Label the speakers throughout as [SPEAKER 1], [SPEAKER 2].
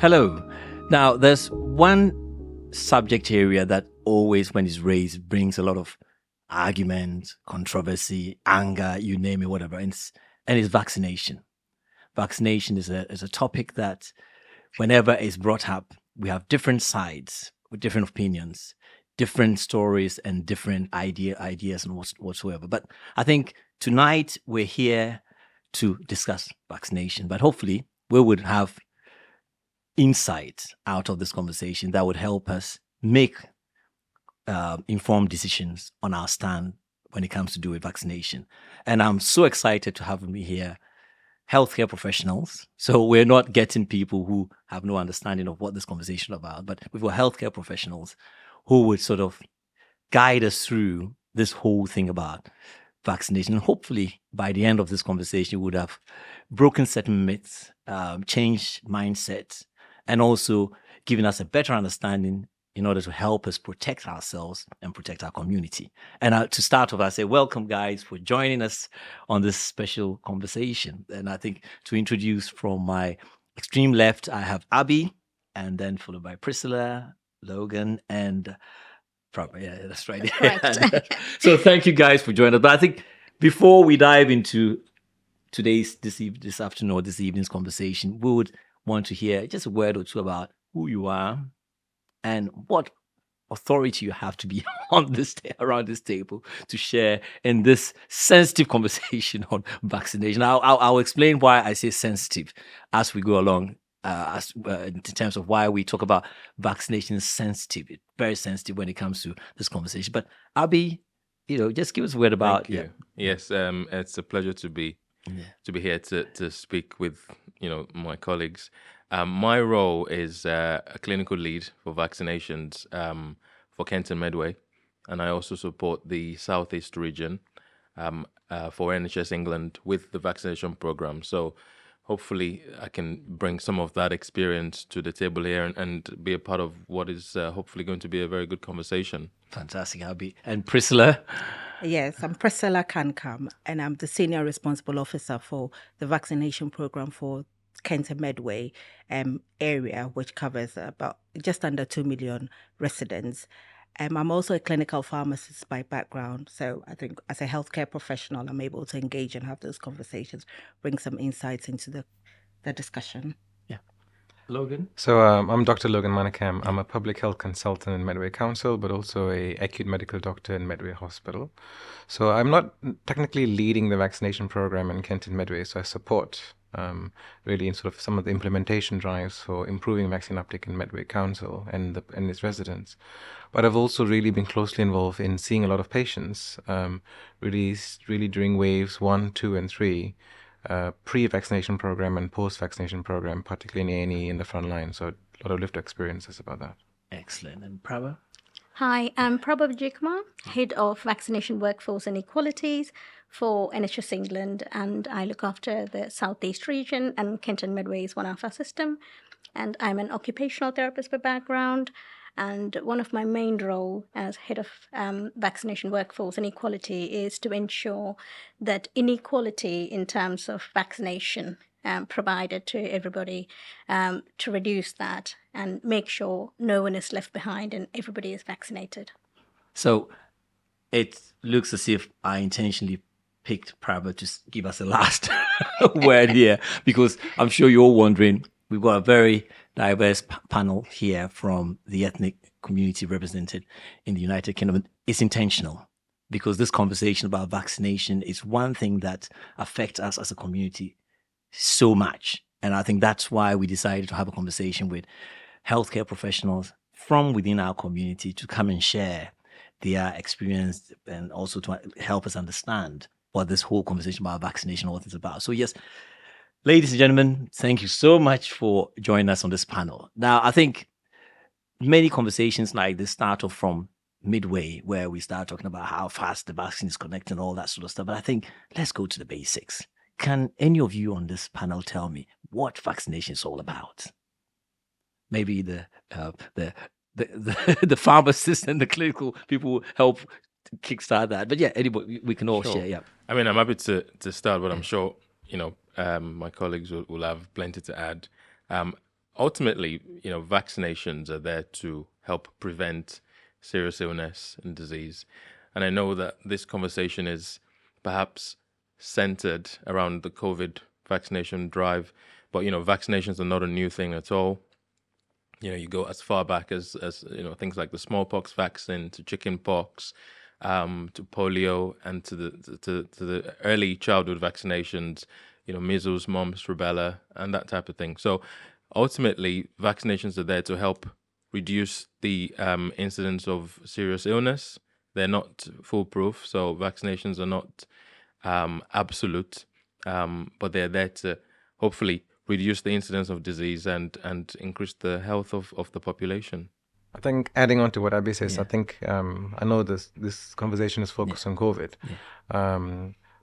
[SPEAKER 1] Hello. Now, there's one subject area that always, when it's raised, brings a lot of argument, controversy, anger, you name it, whatever. And it's vaccination. Vaccination is a topic that, whenever it's brought up, we have different sides with different opinions, different stories, and different ideas and whatsoever. But I think tonight we're here to discuss vaccination. But hopefully, we would have insights out of this conversation that would help us make informed decisions on our stand when it comes to do with vaccination. And I'm so excited to have me here, healthcare professionals. So we're not getting people who have no understanding of what this conversation is about, but we've got healthcare professionals who would sort of guide us through this whole thing about vaccination. And hopefully, by the end of this conversation, we would have broken certain myths, changed mindsets, and also given us a better understanding in order to help us protect ourselves and protect our community. And to start off, I say, welcome, guys, for joining us on this special conversation. And I think to introduce from my extreme left, I have Abby, and then followed by Priscilla, Logan, and probably, yeah, that's right.
[SPEAKER 2] That's correct.
[SPEAKER 1] So thank you guys for joining us. But I think before we dive into this afternoon or this evening's conversation, we would want to hear just a word or two about who you are and what authority you have to be around this table to share in this sensitive conversation on vaccination. I'll explain why I say sensitive as we go along. In terms of why we talk about vaccination sensitive, it's very sensitive when it comes to this conversation. But Abby, just give us a word about.
[SPEAKER 3] Thank you. Yes, it's a pleasure to be here to speak with my colleagues. My role is a clinical lead for vaccinations for Kent and Medway, and I also support the Southeast region for NHS England with the vaccination program. So hopefully I can bring some of that experience to the table here and be a part of what is hopefully going to be a very good conversation.
[SPEAKER 1] Fantastic, Abby. And Priscilla?
[SPEAKER 2] Yes, I'm Priscilla Kankam, and I'm the Senior Responsible Officer for the vaccination program for Kent and Medway area, which covers about just under 2 million residents. I'm also a clinical pharmacist by background, so I think as a healthcare professional, I'm able to engage and have those conversations, bring some insights into the discussion.
[SPEAKER 1] Yeah. Logan?
[SPEAKER 4] So I'm Dr. Logan Manakam. I'm a public health consultant in Medway Council, but also a acute medical doctor in Medway Hospital. So I'm not technically leading the vaccination program in Kent and Medway, so I support really in sort of some of the implementation drives for improving vaccine uptake in Medway Council and its residents. But I've also really been closely involved in seeing a lot of patients, really during waves 1, 2, and 3, pre-vaccination program and post-vaccination program, particularly in A&E in the front line. So a lot of lived experiences about that.
[SPEAKER 1] Excellent. And Prabha?
[SPEAKER 5] Hi, I'm Prabha Vijayakumar, Head of Vaccination Workforce and Equalities for NHS England, and I look after the Southeast region, and Kent and Medway is one of our system. And I'm an occupational therapist by background, and one of my main role as Head of Vaccination Workforce and Equality is to ensure that inequality in terms of vaccination provided to everybody, to reduce that and make sure no one is left behind and everybody is vaccinated.
[SPEAKER 1] So it looks as if I intentionally picked Prabha to give us a last word here, because I'm sure you're all wondering, we've got a very diverse panel here from the ethnic community represented in the United Kingdom. It's intentional, because this conversation about vaccination is one thing that affects us as a community so much. And I think that's why we decided to have a conversation with healthcare professionals from within our community to come and share their experience and also to help us understand what this whole conversation about vaccination, what it's about. So yes, ladies and gentlemen, thank you so much for joining us on this panel. Now, I think many conversations like this start off from midway, where we start talking about how fast the vaccine is connecting and all that sort of stuff. But I think let's go to the basics. Can any of you on this panel tell me what vaccination is all about? Maybe the pharmacists and the clinical people will help kickstart that. But yeah, anybody, we can all share. Yeah.
[SPEAKER 3] I mean, I'm happy to start, but I'm sure my colleagues will have plenty to add. ultimately, vaccinations are there to help prevent serious illness and disease. And I know that this conversation is perhaps centered around the COVID vaccination drive, but vaccinations are not a new thing at all. You go as far back as things like the smallpox vaccine, to chickenpox, to polio, and to the early childhood vaccinations, measles, mumps, rubella, and that type of thing. So ultimately, vaccinations are there to help reduce the incidence of serious illness. They're not foolproof, so vaccinations are not absolute, but they're there to hopefully reduce the incidence of disease and increase the health of the population.
[SPEAKER 4] I think adding on to what Abby says,
[SPEAKER 1] Yeah.
[SPEAKER 4] I think I know this conversation is focused on COVID,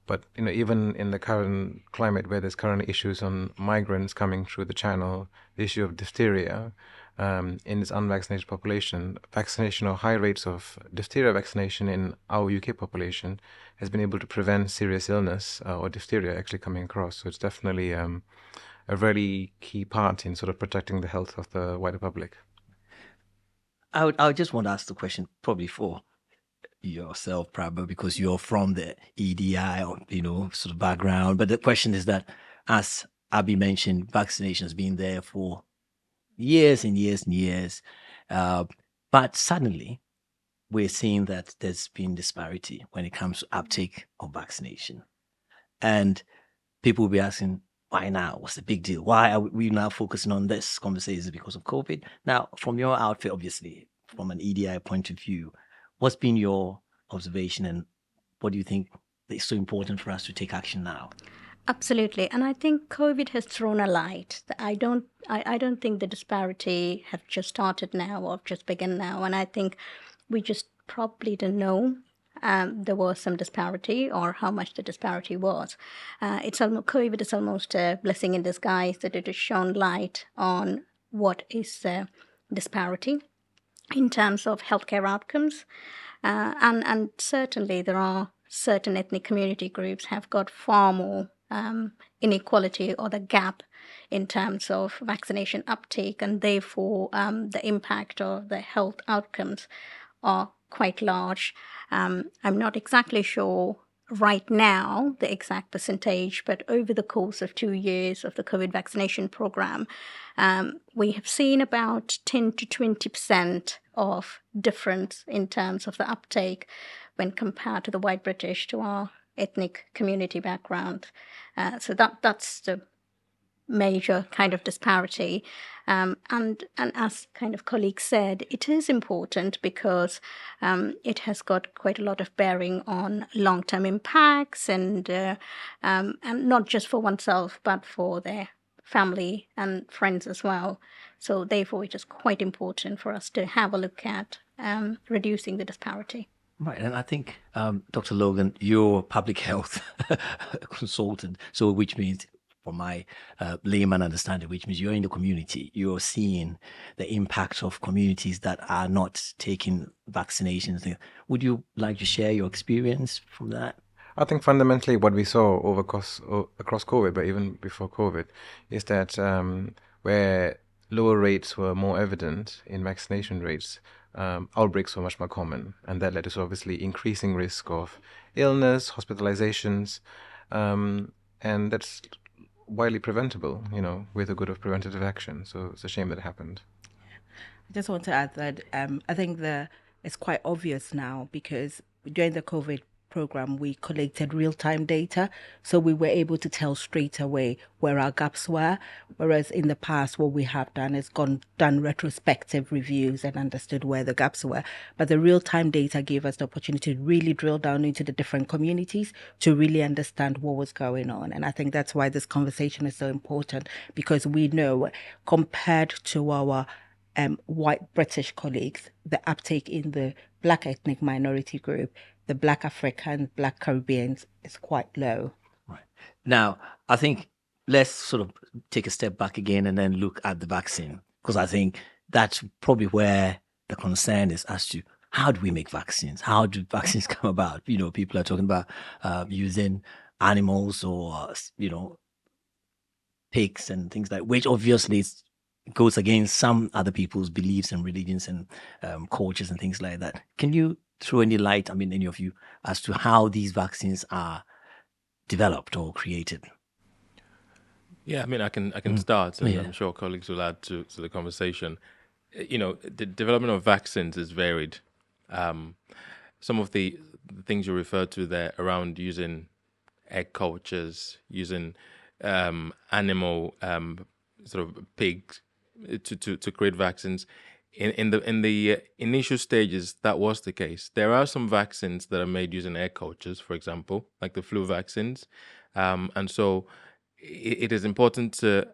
[SPEAKER 4] but even in the current climate where there's current issues on migrants coming through the channel, the issue of diphtheria in this unvaccinated population, vaccination or high rates of diphtheria vaccination in our UK population has been able to prevent serious illness or diphtheria actually coming across. So it's definitely a very key part in sort of protecting the health of the wider public.
[SPEAKER 1] I would just want to ask the question probably for yourself, probably because you're from the EDI or sort of background. But the question is that, as Abby mentioned, vaccination has been there for years and years and years, but suddenly we're seeing that there's been disparity when it comes to uptake of vaccination, and people will be asking, why now? What's the big deal? Why are we now focusing on this conversation because of COVID? Now, from your outfit, obviously, from an EDI point of view, what's been your observation, and what do you think is so important for us to take action now?
[SPEAKER 5] Absolutely, and I think COVID has thrown a light. I don't think the disparity have just started now or just begun now, and I think we just probably didn't know there was some disparity or how much the disparity was. COVID is almost a blessing in disguise that it has shown light on what is disparity in terms of healthcare outcomes, and certainly there are certain ethnic community groups have got far more inequality or the gap in terms of vaccination uptake, and therefore the impact of the health outcomes are quite large. I'm not exactly sure right now the exact percentage, but over the course of 2 years of the COVID vaccination program, we have seen about 10 to 20% of difference in terms of the uptake when compared to the white British, to our ethnic community background. So that's the major kind of disparity. And as kind of colleagues said, it is important because it has got quite a lot of bearing on long-term impacts, and not just for oneself, but for their family and friends as well. So therefore, it is quite important for us to have a look at reducing the disparity.
[SPEAKER 1] Right, and I think, Dr. Logan, you're public health consultant, so which means, from my layman understanding, which means you're in the community, you're seeing the impact of communities that are not taking vaccinations. Would you like to share your experience from that?
[SPEAKER 4] I think fundamentally what we saw across COVID, but even before COVID, is that where lower rates were more evident in vaccination rates, outbreaks were much more common, and that led to obviously increasing risk of illness, hospitalizations, and that's widely preventable, with a good of preventative action. So it's a shame that it happened.
[SPEAKER 2] I just want to add that I think it's quite obvious now, because during the COVID program, we collected real-time data, so we were able to tell straight away where our gaps were, whereas in the past what we have done is done retrospective reviews and understood where the gaps were. But the real-time data gave us the opportunity to really drill down into the different communities to really understand what was going on. And I think that's why this conversation is so important, because we know, compared to our white British colleagues, the uptake in the Black ethnic minority group, the Black Africans, Black Caribbeans, is quite low.
[SPEAKER 1] Right. Now, I think let's sort of take a step back again and then look at the vaccine, because I think that's probably where the concern is as to how do we make vaccines? How do vaccines come about? People are talking about using animals or, pigs and things like, which obviously is goes against some other people's beliefs and religions and cultures and things like that. Can you throw any light, I mean, any of you, as to how these vaccines are developed or created?
[SPEAKER 3] Yeah, I mean, I can start, and
[SPEAKER 1] Yeah.
[SPEAKER 3] I'm sure colleagues will add to the conversation. The development of vaccines is varied. Some of the things you referred to there around using egg cultures, using animal sort of pigs to create vaccines. In the initial stages, that was the case. There are some vaccines that are made using egg cultures, for example, like the flu vaccines, and so it is important to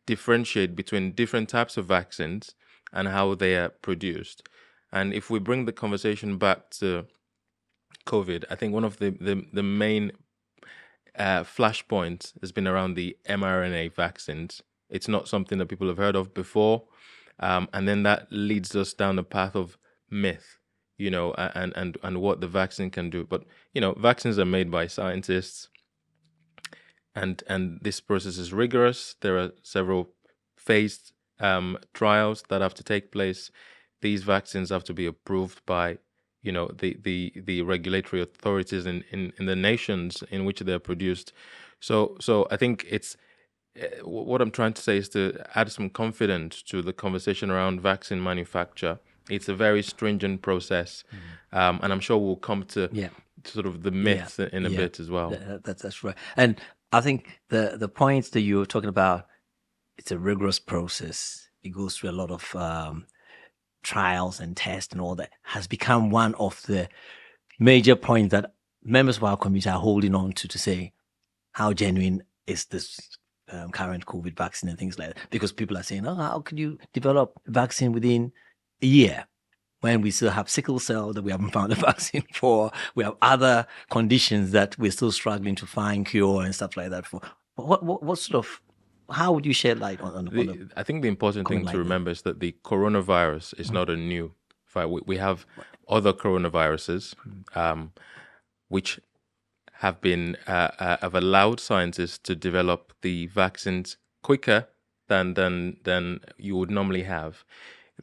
[SPEAKER 3] differentiate between different types of vaccines and how they are produced. And if we bring the conversation back to COVID, I think one of the main flashpoints has been around the mRNA vaccines. It's not something that people have heard of before, and then that leads us down the path of myth, and what the vaccine can do. But vaccines are made by scientists, and this process is rigorous. There are several phased trials that have to take place. These vaccines have to be approved by the regulatory authorities in the nations in which they're produced. So I think it's what I'm trying to say is to add some confidence to the conversation around vaccine manufacture. It's a very stringent process, and I'm sure we'll come to sort of the myths in a bit as well.
[SPEAKER 1] That's right. And I think the points that you're talking about, it's a rigorous process. It goes through a lot of trials and tests and all that, has become one of the major points that members of our community are holding on to say, how genuine is this current COVID vaccine and things like that? Because people are saying, how could you develop a vaccine within a year when we still have sickle cell that we haven't found a vaccine for? We have other conditions that we're still struggling to find cure and stuff like that for. What sort of, how would you shed light on
[SPEAKER 3] I think the important thing to remember is that the coronavirus is not a new virus. We have other coronaviruses, which have been have allowed scientists to develop the vaccines quicker than you would normally have.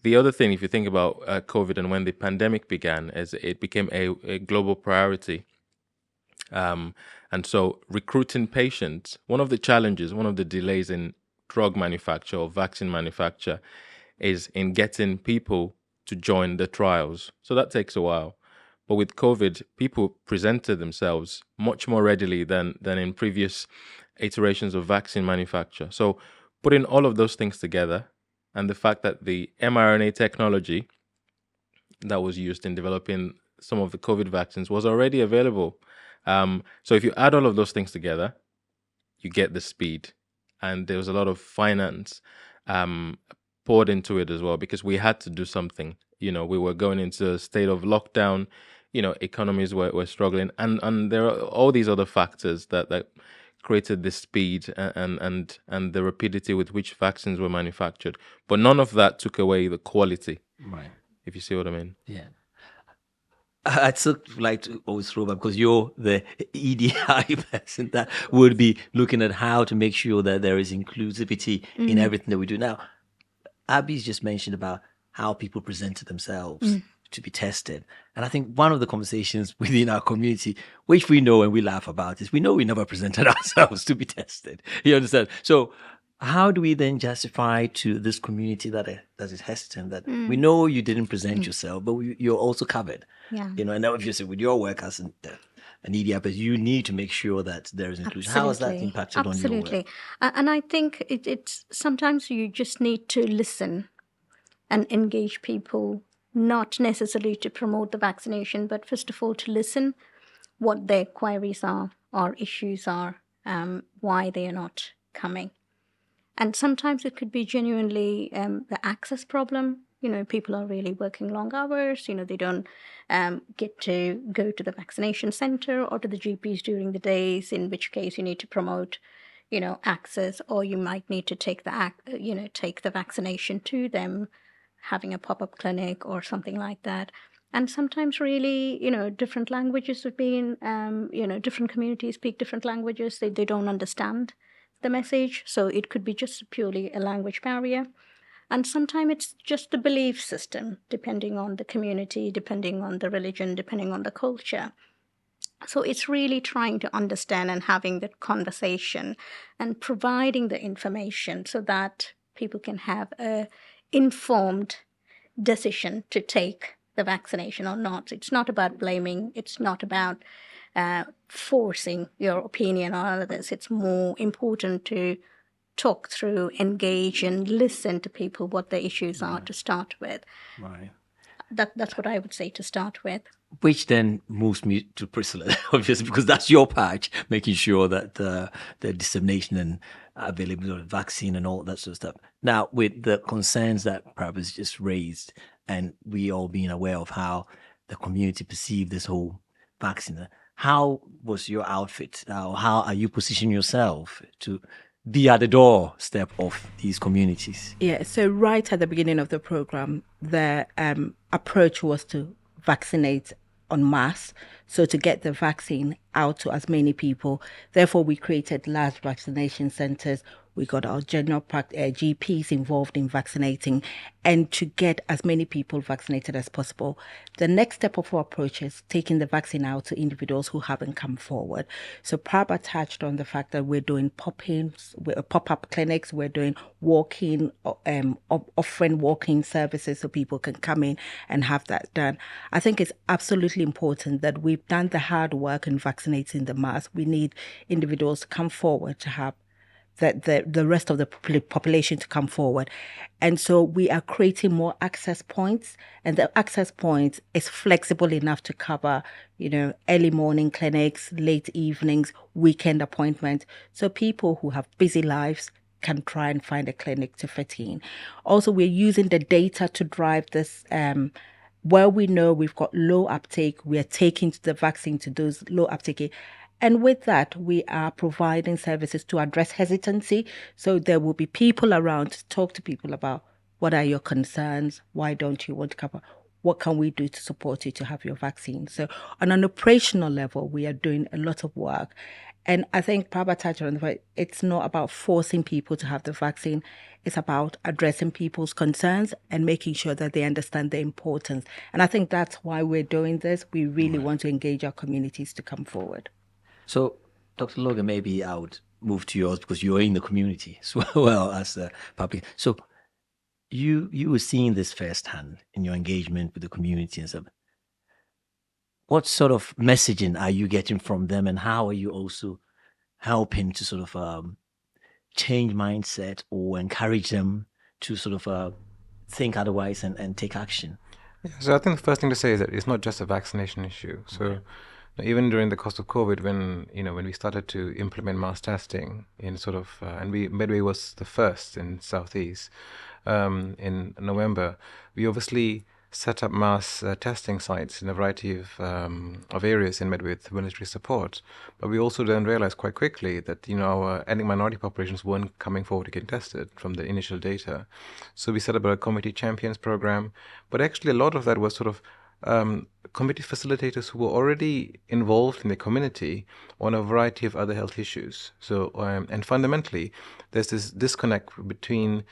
[SPEAKER 3] The other thing, if you think about COVID and when the pandemic began, is it became a global priority. And so recruiting patients, one of the challenges, one of the delays in drug manufacture or vaccine manufacture is in getting people to join the trials. So that takes a while. But with COVID, people presented themselves much more readily than in previous iterations of vaccine manufacture. So putting all of those things together, and the fact that the mRNA technology that was used in developing some of the COVID vaccines was already available. So if you add all of those things together, you get the speed. And there was a lot of finance poured into it as well, because we had to do something. We were going into a state of lockdown. Economies were struggling, and there are all these other factors that created the speed and the rapidity with which vaccines were manufactured. But none of that took away the quality.
[SPEAKER 1] Right.
[SPEAKER 3] If you see what I mean.
[SPEAKER 1] Yeah. I'd still like to always throw back, because you're the EDI person that would be looking at how to make sure that there is inclusivity in everything that we do. Now, Abby's just mentioned about how people presented themselves to be tested. And I think one of the conversations within our community, which we know and we laugh about, is we know we never presented ourselves to be tested. You understand? So how do we then justify to this community that is hesitant that we know you didn't present yourself, but you're also covered?
[SPEAKER 5] Yeah.
[SPEAKER 1] And now if you say with your work as an EDI person, you need to make sure that there is inclusion. How has that impacted on your work?
[SPEAKER 5] And I think it's sometimes you just need to listen and engage people, not necessarily to promote the vaccination, but first of all to listen what their queries are or issues are, why they are not coming. And sometimes it could be genuinely the access problem. People are really working long hours. They don't get to go to the vaccination center or to the GPs during the days, in which case you need to promote, access, or you might need to take the vaccination to them, having a pop-up clinic or something like that. And sometimes really, different languages would be in, different communities speak different languages. They don't understand the message. So it could be just purely a language barrier. And sometimes it's just the belief system, depending on the community, depending on the religion, depending on the culture. So it's really trying to understand and having that conversation and providing the information so that people can have a informed decision to take the vaccination or not. It's not about blaming. It's not about forcing your opinion on others. It's more important to talk through, engage, and listen to people what the issues are to start with.
[SPEAKER 1] Right.
[SPEAKER 5] That's what I would say to start with.
[SPEAKER 1] Which then moves me to Priscilla, obviously, because that's your patch, making sure that the dissemination and availability of the vaccine and all that sort of stuff. Now, with the concerns that perhaps just raised, and we all being aware of how the community perceived this whole vaccine, how was your outfit? How are you positioning yourself to be at the doorstep of these communities?
[SPEAKER 2] Yeah, so right at the beginning of the program, the approach was to vaccinate en masse, so to get the vaccine out to as many people. Therefore, we created large vaccination centers. We got our general GPs involved in vaccinating, and to get as many people vaccinated as possible. The next step of our approach is taking the vaccine out to individuals who haven't come forward. So Prabha touched on the fact that we're doing pop-ins, pop-up clinics, we're doing walk-in, offering walk-in services so people can come in and have that done. I think it's absolutely important that we've done the hard work in vaccinating the mass. We need individuals to come forward to have the rest of the population to come forward. And so we are creating more access points, and the access points is flexible enough to cover, early morning clinics, late evenings, weekend appointments. So people who have busy lives can try and find a clinic to fit in. Also, we're using the data to drive this. Where we know we've got low uptake, we are taking the vaccine to those low uptake. And with that, we are providing services to address hesitancy. So there will be people around to talk to people about what are your concerns, why don't you want to cover, what can we do to support you to have your vaccine. So on an operational level, we are doing a lot of work. And I think Prabha touched on the fact it's not about forcing people to have the vaccine. It's about addressing people's concerns and making sure that they understand the importance. And I think that's why we're doing this. We really want to engage our communities to come forward.
[SPEAKER 1] So, Dr. Logan, maybe I would move to yours because you're in the community as well as a public. So, you were seeing this firsthand in your engagement with the community and stuff. What sort of messaging are you getting from them, and how are you also helping to sort of change mindset or encourage them to sort of think otherwise and take action?
[SPEAKER 4] Yeah, so I think the first thing to say is that it's not just a vaccination issue. So even during the course of COVID, when we started to implement mass testing in Medway was the first in Southeast in November, we obviously set up mass testing sites in a variety of areas in Medway with military support. But we also then realized quite quickly that our ethnic minority populations weren't coming forward to get tested from the initial data. So we set up a community champions program. But actually, a lot of that was sort of community facilitators who were already involved in the community on a variety of other health issues. So, and fundamentally, there's this disconnect between,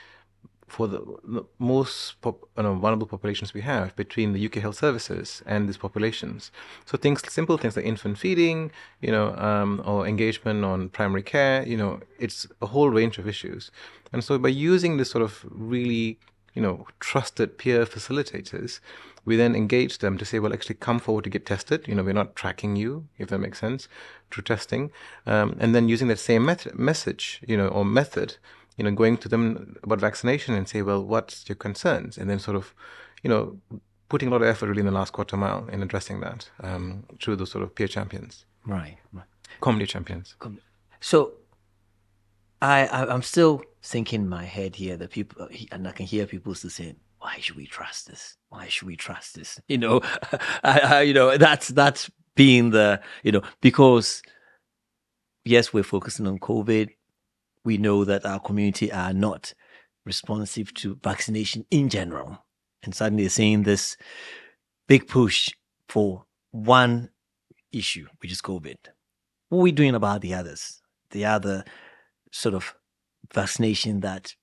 [SPEAKER 4] for the most vulnerable populations we have, between the UK health services and these populations. So simple things like infant feeding, or engagement on primary care, it's a whole range of issues. And so by using this sort of really, trusted peer facilitators, we then engage them to say, well, actually come forward to get tested. We're not tracking you, if that makes sense, through testing. And then using that same message, or method, going to them about vaccination and say, well, what's your concerns? And then sort of, putting a lot of effort really in the last quarter mile in addressing that through those sort of peer champions.
[SPEAKER 1] Right.
[SPEAKER 4] Community champions.
[SPEAKER 1] So I'm still thinking in my head here that people, and I can hear people still saying, why should we trust this? Why should we trust this? That's being the, because yes, we're focusing on COVID. We know that our community are not responsive to vaccination in general. And suddenly they're seeing this big push for one issue, which is COVID. What are we doing about the others? The other sort of vaccination that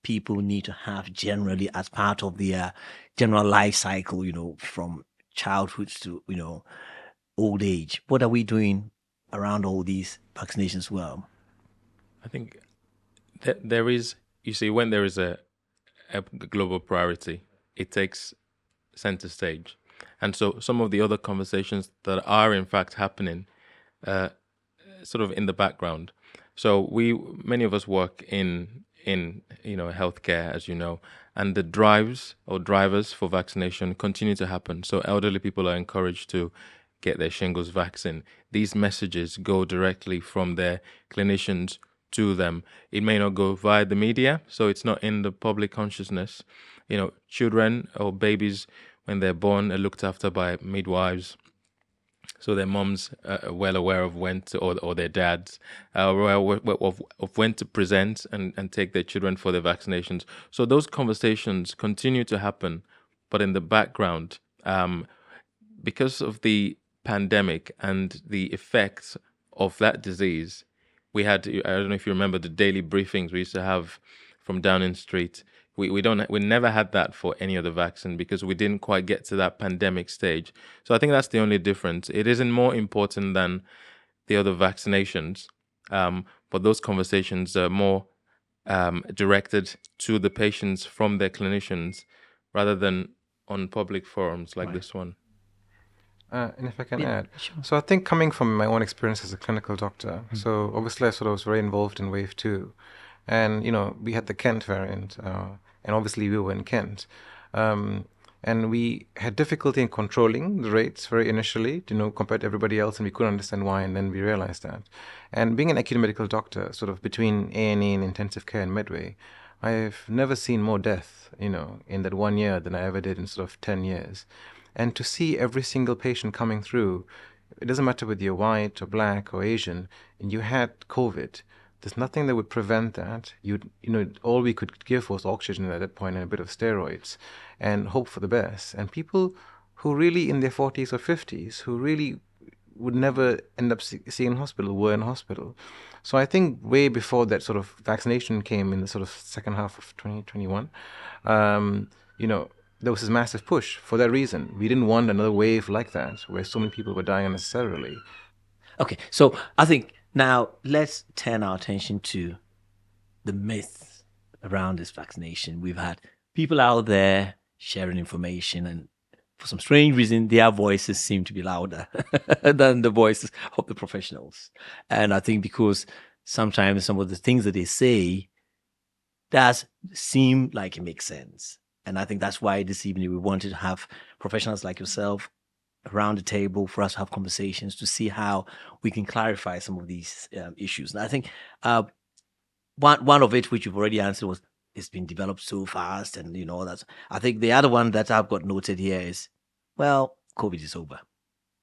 [SPEAKER 1] people need to have generally as part of their general life cycle, from childhood to, old age? What are we doing around all these vaccinations? Well,
[SPEAKER 3] I think that there is, you see, when there is a global priority, it takes center stage. And so some of the other conversations that are in fact happening sort of in the background. So many of us work in healthcare, as you know, and the drivers for vaccination continue to happen. So elderly people are encouraged to get their shingles vaccine. These messages go directly from their clinicians to them. It may not go via the media, so it's not in the public consciousness. Children or babies, when they're born, are looked after by midwives. So their moms are well aware of when to, or their dads are aware of when to present and take their children for their vaccinations. So those conversations continue to happen, but in the background, because of the pandemic and the effects of that disease, we had, I don't know if you remember the daily briefings we used to have from Downing Street. We never had that for any other vaccine because we didn't quite get to that pandemic stage. So I think that's the only difference. It isn't more important than the other vaccinations, but those conversations are more directed to the patients from their clinicians rather than on public forums like this one.
[SPEAKER 4] And if I can
[SPEAKER 1] Yeah,
[SPEAKER 4] add,
[SPEAKER 1] sure.
[SPEAKER 4] so I think coming from my own experience as a clinical doctor, so obviously I sort of was very involved in wave 2, and we had the Kent variant, and obviously we were in Kent, and we had difficulty in controlling the rates very initially, compared to everybody else, and we couldn't understand why, and then we realized that. And being an acute medical doctor, sort of between A&E and intensive care in Medway, I've never seen more death, in that 1 year than I ever did in sort of 10 years. And to see every single patient coming through, it doesn't matter whether you're white or black or Asian, and you had COVID, there's nothing that would prevent that. All we could give was oxygen at that point and a bit of steroids and hope for the best. And people who really in their 40s or 50s, who really would never end up seeing in hospital, were in hospital. So I think way before that sort of vaccination came in the sort of second half of 2021, there was this massive push for that reason. We didn't want another wave like that where so many people were dying unnecessarily.
[SPEAKER 1] Okay, so I think now let's turn our attention to the myths around this vaccination. We've had people out there sharing information, and for some strange reason, their voices seem to be louder than the voices of the professionals. And I think because sometimes some of the things that they say does seem like it makes sense. And I think that's why this evening we wanted to have professionals like yourself around the table for us to have conversations to see how we can clarify some of these issues. And I think one of it, which you've already answered, was it's been developed so fast, and that's. I think the other one that I've got noted here is, well, COVID is over.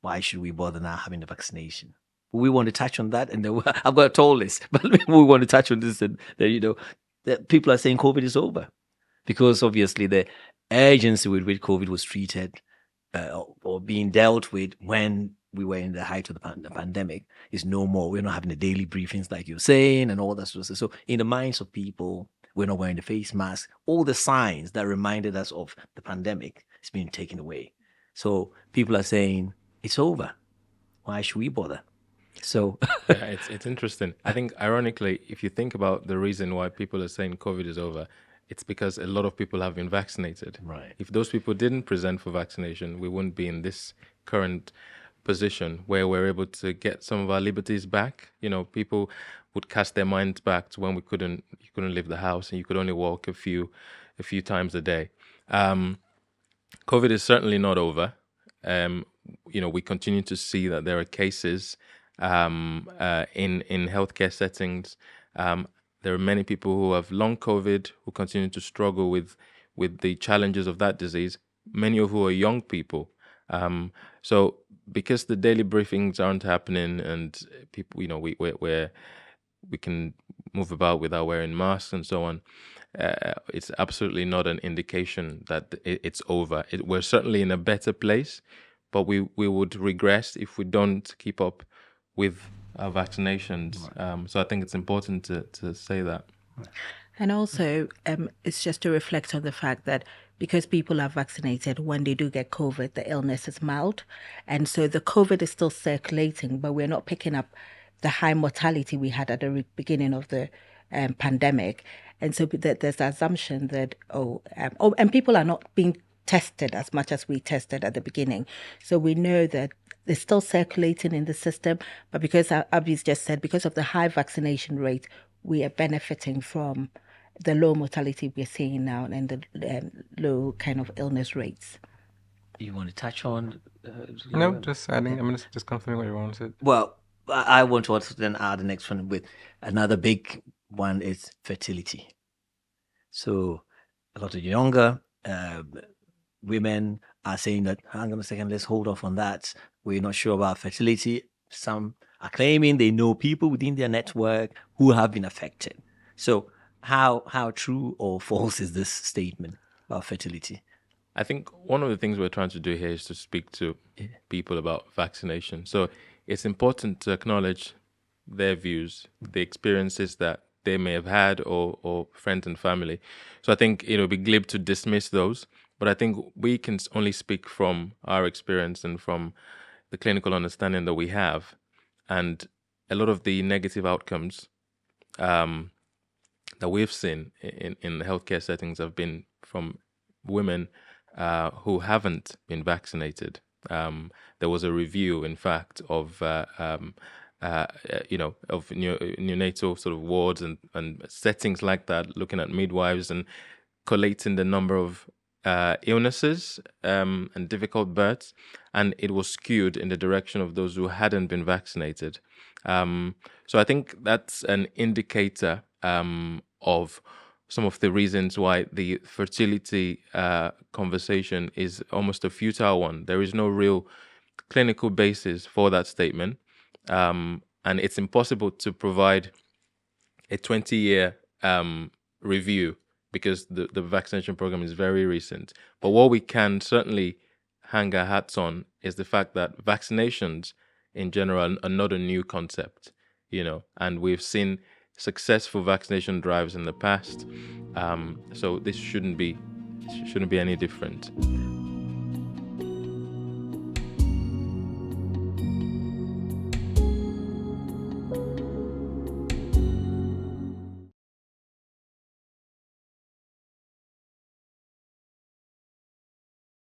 [SPEAKER 1] Why should we bother now having the vaccination? We want to touch on that, and then I've got a tall list, but we want to touch on this, and that people are saying COVID is over because obviously the urgency with which COVID was treated or being dealt with when we were in the height of the pandemic is no more. We're not having the daily briefings like you're saying and all that sort of stuff. So in the minds of people, we're not wearing the face mask. All the signs that reminded us of the pandemic is being taken away. So people are saying it's over. Why should we bother? So
[SPEAKER 3] Yeah, it's interesting. I think ironically, if you think about the reason why people are saying COVID is over, it's because a lot of people have been vaccinated.
[SPEAKER 1] Right.
[SPEAKER 3] If those people didn't present for vaccination, we wouldn't be in this current position where we're able to get some of our liberties back. People would cast their minds back to when you couldn't leave the house and you could only walk a few times a day. COVID is certainly not over. We continue to see that there are cases in healthcare settings. There are many people who have long COVID who continue to struggle with the challenges of that disease. Many of who are young people. So because the daily briefings aren't happening and people, we can move about without wearing masks and so on, it's absolutely not an indication that it's over. We're certainly in a better place, but we would regress if we don't keep up with vaccinations. So I think it's important to say that.
[SPEAKER 2] And also, it's just to reflect on the fact that because people are vaccinated, when they do get COVID, the illness is mild. And so the COVID is still circulating, but we're not picking up the high mortality we had at the beginning of the pandemic. And so there's the assumption that, and people are not being tested as much as we tested at the beginning. So we know that it's still circulating in the system, but because Abby's just said, because of the high vaccination rate, we are benefiting from the low mortality we're seeing now and the low kind of illness rates.
[SPEAKER 1] You want to touch on?
[SPEAKER 4] No, just adding. I'm just confirming what everyone said.
[SPEAKER 1] Well, I want to also then add the next one with another big one is fertility. So a lot of younger women are saying that, hang on a second, let's hold off on that. We're not sure about fertility. Some are claiming they know people within their network who have been affected. So how true or false is this statement about fertility?
[SPEAKER 3] I think one of the things we're trying to do here is to speak to people about vaccination. So it's important to acknowledge their views, the experiences that they may have had, or friends and family. So I think it would be glib to dismiss those, but I think we can only speak from our experience and from the clinical understanding that we have. And a lot of the negative outcomes that we've seen in the healthcare settings have been from women who haven't been vaccinated. There was a review, in fact, of neonatal sort of wards and settings like that, looking at midwives and collating the number of illnesses and difficult births, and it was skewed in the direction of those who hadn't been vaccinated. So I think that's an indicator of some of the reasons why the fertility conversation is almost a futile one. There is no real clinical basis for that statement, and it's impossible to provide a 20-year review because the vaccination program is very recent. But what we can certainly hang our hats on is the fact that vaccinations in general are not a new concept, and we've seen successful vaccination drives in the past. So this shouldn't be any different.